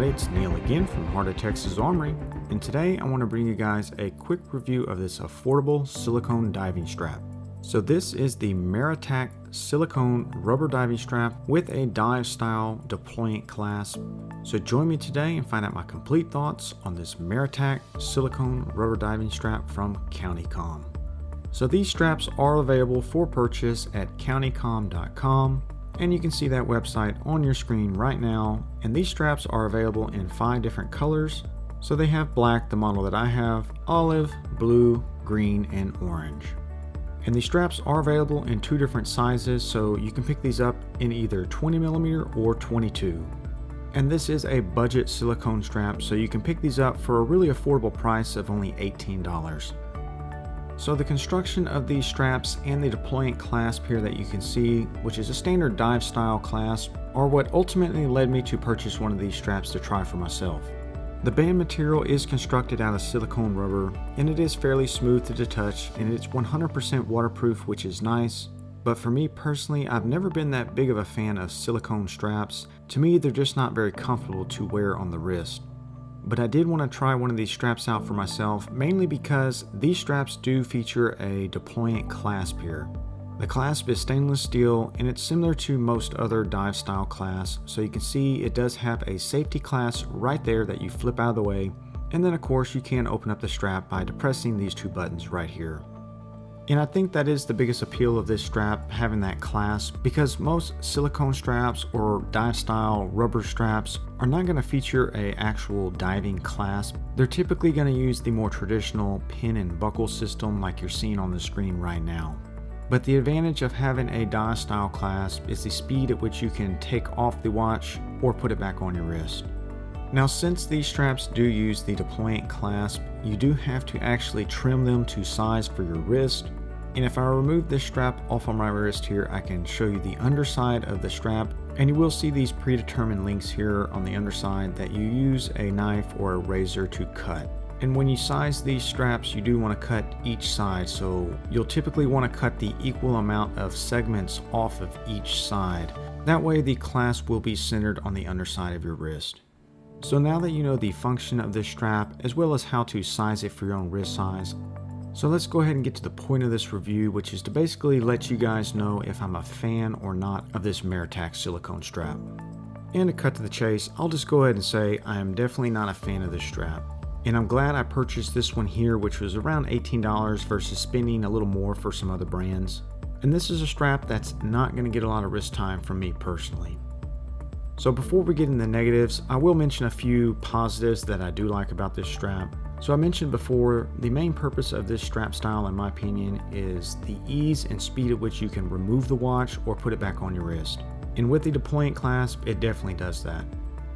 everybody, it's Neil again from Heart of Texas Armory, and today I want to bring you guys a quick review of this affordable silicone diving strap. So this is the Maratac Silicone Rubber Diving Strap with a dive style deployant clasp. So join me today and find out my complete thoughts on this Maratac Silicone Rubber Diving Strap from CountyComm. So these straps are available for purchase at countycomm.com. And you can see that website on your screen right now, and these straps are available in 5 different colors. So they have black, the model that I have, olive, blue, green, and orange. And these straps are available in 2 different sizes, so you can pick these up in either 20mm or 22. And this is a budget silicone strap, so you can pick these up for a really affordable price of only $18. So the construction of these straps and the deployant clasp here that you can see, which is a standard dive style clasp, are what ultimately led me to purchase one of these straps to try for myself. The band material is constructed out of silicone rubber, and it is fairly smooth to the touch, and it's 100% waterproof, which is nice. But for me personally, I've never been that big of a fan of silicone straps. To me, they're just not very comfortable to wear on the wrist. But I did want to try one of these straps out for myself, mainly because these straps do feature a deployant clasp here. The clasp is stainless steel, and it's similar to most other dive style clasps, so you can see it does have a safety clasp right there that you flip out of the way, and then of course you can open up the strap by depressing these 2 buttons right here. And I think that is the biggest appeal of this strap, having that clasp, because most silicone straps or dive style rubber straps are not going to feature an actual diving clasp. They're typically going to use the more traditional pin and buckle system like you're seeing on the screen right now. But the advantage of having a dive style clasp is the speed at which you can take off the watch or put it back on your wrist. Now, since these straps do use the deployant clasp, you do have to actually trim them to size for your wrist. And if I remove this strap off on my wrist here, I can show you the underside of the strap, and you will see these predetermined links here on the underside that you use a knife or a razor to cut. And when you size these straps, you do want to cut each side, so you'll typically want to cut the equal amount of segments off of each side. That way the clasp will be centered on the underside of your wrist. So now that you know the function of this strap, as well as how to size it for your own wrist size, so let's go ahead and get to the point of this review, which is to basically let you guys know if I'm a fan or not of this Maratac silicone strap. And to cut to the chase, I'll just go ahead and say I am definitely not a fan of this strap. And I'm glad I purchased this one here, which was around $18 versus spending a little more for some other brands. And this is a strap that's not going to get a lot of wrist time from me personally. So before we get into the negatives, I will mention a few positives that I do like about this strap. So I mentioned before, the main purpose of this strap style, in my opinion, is the ease and speed at which you can remove the watch or put it back on your wrist. And with the deployant clasp, it definitely does that.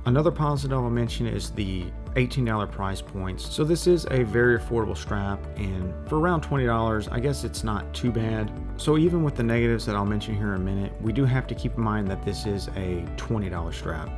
Another positive I'll mention is the $18 price points. So this is a very affordable strap, and for around $20, I guess it's not too bad. So even with the negatives that I'll mention here in a minute, we do have to keep in mind that this is a $20 strap.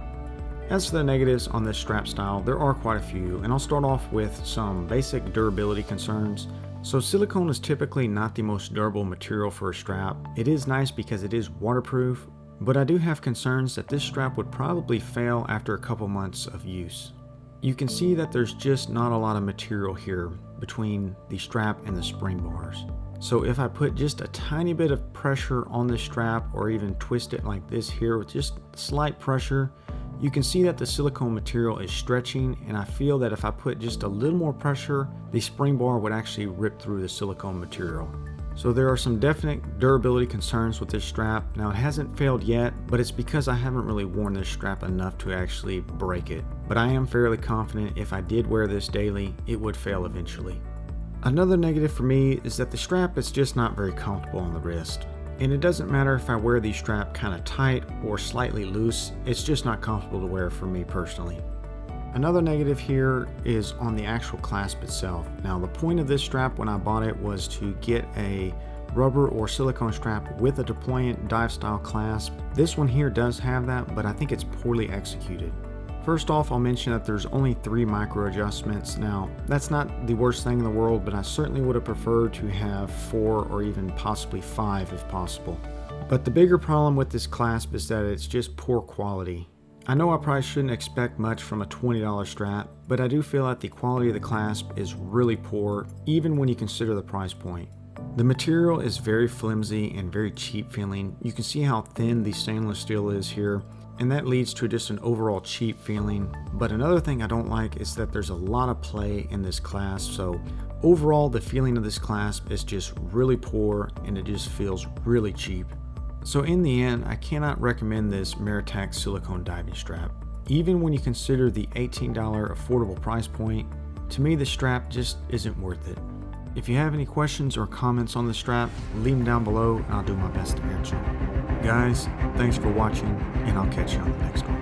As for the negatives on this strap style, there are quite a few, and I'll start off with some basic durability concerns. So silicone is typically not the most durable material for a strap. It is nice because it is waterproof, but I do have concerns that this strap would probably fail after a couple months of use. You can see that there's just not a lot of material here between the strap and the spring bars. So if I put just a tiny bit of pressure on this strap, or even twist it like this here with just slight pressure, you can see that the silicone material is stretching, and I feel that if I put just a little more pressure, the spring bar would actually rip through the silicone material. So there are some definite durability concerns with this strap. Now, it hasn't failed yet, but it's because I haven't really worn this strap enough to actually break it. But I am fairly confident if I did wear this daily, it would fail eventually. Another negative for me is that the strap is just not very comfortable on the wrist. And it doesn't matter if I wear the strap kind of tight or slightly loose, it's just not comfortable to wear for me personally. Another negative here is on the actual clasp itself. Now, the point of this strap when I bought it was to get a rubber or silicone strap with a deployant dive style clasp. This one here does have that, but I think it's poorly executed. First off, I'll mention that there's only 3 micro adjustments. Now, that's not the worst thing in the world, but I certainly would have preferred to have 4 or even possibly 5 if possible. But the bigger problem with this clasp is that it's just poor quality. I know I probably shouldn't expect much from a $20 strap, but I do feel that the quality of the clasp is really poor, even when you consider the price point. The material is very flimsy and very cheap feeling. You can see how thin the stainless steel is here, and that leads to just an overall cheap feeling. But another thing I don't like is that there's a lot of play in this clasp, so overall the feeling of this clasp is just really poor and it just feels really cheap. So in the end, I cannot recommend this Maratac Silicone Diving Strap. Even when you consider the $18 affordable price point, to me the strap just isn't worth it. If you have any questions or comments on the strap, leave them down below and I'll do my best to answer them. Guys, thanks for watching and I'll catch you on the next one.